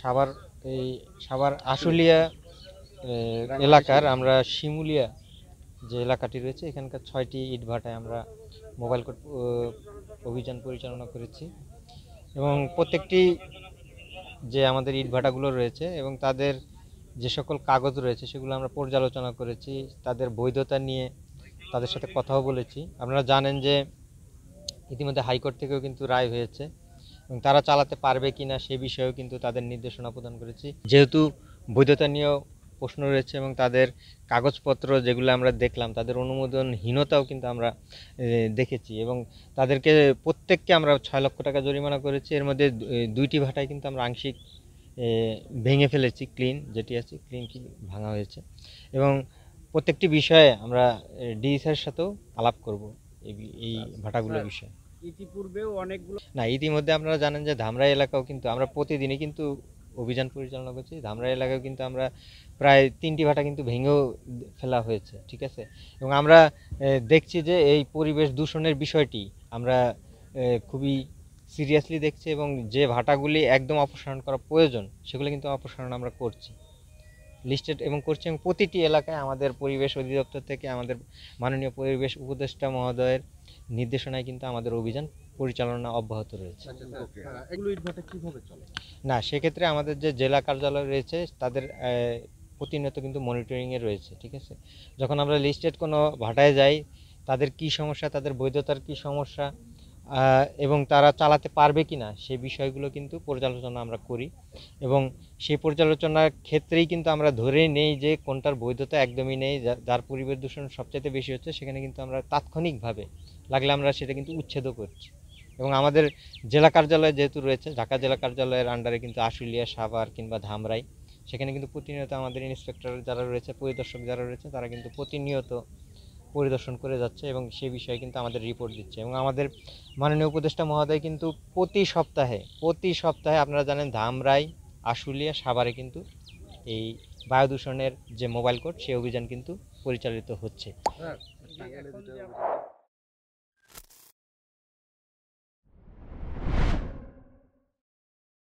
সাভার এই সাভার আশুলিয়া এলাকার আমরা শিমুলিয়া যে এলাকাটি রয়েছে এখানকার 6টি ইটভাটায় আমরা মোবাইল কোর্ট অভিযান পরিচালনা করেছি এবং প্রত্যেকটি যে আমাদের ইটভাটাগুলো রয়েছে এবং তাদের যে সকল কাগজ রয়েছে সেগুলো আমরা পর্যালোচনা করেছি, তাদের বৈধতা নিয়ে তাদের সাথে কথাও বলেছি। আপনারা জানেন যে ইতিমধ্যে হাইকোর্ট থেকেও কিন্তু রায় হয়েছে এবং তারা চালাতে পারবে কিনা সে বিষয়েও কিন্তু তাদের নির্দেশনা প্রদান করেছি। যেহেতু বৈধতা নিয়েও প্রশ্ন রয়েছে এবং তাদের কাগজপত্র যেগুলো আমরা দেখলাম তাদের অনুমোদনহীনতাও কিন্তু আমরা দেখেছি এবং তাদেরকে প্রত্যেককে আমরা 6 লক্ষ টাকা জরিমানা করেছি। এর মধ্যে 2টি ভাটায় কিন্তু আমরা আংশিক ভেঙে ফেলেছি, ক্লিন যেটি আছে ক্লিন কি ভাঙা হয়েছে এবং প্রত্যেকটি বিষয়ে আমরা ডিই স্যারের সাথেও আলাপ করব এই ভাটাগুলোর বিষয়ে। ইতিপূর্বেও অনেকগুলো ইতিমধ্যে আপনারা জানেন যে ধামরাই এলাকাও কিন্তু আমরা প্রতিদিনই কিন্তু অভিযান পরিচালনা করছি। ধামরাই এলাকায় কিন্তু আমরা প্রায় 3টি ভাটা কিন্তু ভেঙেও ফেলা হয়েছে, ঠিক আছে। এবং আমরা দেখছি যে এই পরিবেশ দূষণের বিষয়টি আমরা খুবই সিরিয়াসলি দেখছি এবং যে ভাটাগুলি একদম অপসারণ করা প্রয়োজন সেগুলো কিন্তু অপসারণ আমরা করছি, লিস্টেড এবং করছি। এবং প্রতিটি এলাকায় আমাদের পরিবেশ অধিদপ্তর থেকে আমাদের মাননীয় পরিবেশ উপদেষ্টা মহোদয়ের নির্দেশনায় কিন্তু আমাদের অভিযান পরিচালনা অব্যাহত রয়েছে। এগুলো ইটভাটা কিভাবে চলে? না, সেক্ষেত্রে আমাদের যে জেলা কার্যালয় রয়েছে তাদের প্রতিনিয়ত কিন্তু মনিটরিংয়ে রয়েছে, ঠিক আছে। যখন আমরা লিস্টেড কোনো ভাটায় যাই তাদের কি সমস্যা, তাদের বৈধতার কি সমস্যা এবং তারা চালাতে পারবে কি না সেই বিষয়গুলো কিন্তু পর্যালোচনা আমরা করি এবং সেই পর্যালোচনার ক্ষেত্রেই কিন্তু আমরা ধরে নেই যে কোনটার বৈধতা একদমই নেই, যার পরিবেশ দূষণ সবচাইতে বেশি হচ্ছে, সেখানে কিন্তু আমরা তাৎক্ষণিকভাবে লাগলে আমরা সেটা কিন্তু উচ্ছেদও করছি। এবং আমাদের জেলা কার্যালয় যেহেতু রয়েছে, ঢাকা জেলা কার্যালয়ের আন্ডারে কিন্তু আশুলিয়া, সাভার কিংবা ধামরাই, সেখানে কিন্তু প্রতিনিয়ত আমাদের ইন্সপেক্টর যারা রয়েছে, পরিদর্শক যারা রয়েছে তারা কিন্তু প্রতিনিয়ত পরিদর্শন করে যাচ্ছে এবং সে বিষয়ে কিন্তু আমাদের রিপোর্ট দিচ্ছে। এবং আমাদের মাননীয় উপদেষ্টা মহোদয় কিন্তু প্রতি সপ্তাহে আপনারা জানেন ধামরাই, আশুলিয়া, সাভারে কিন্তু এই বায়ু দূষণের যে মোবাইল কোর্ট সেই অভিযান কিন্তু পরিচালিত হচ্ছে।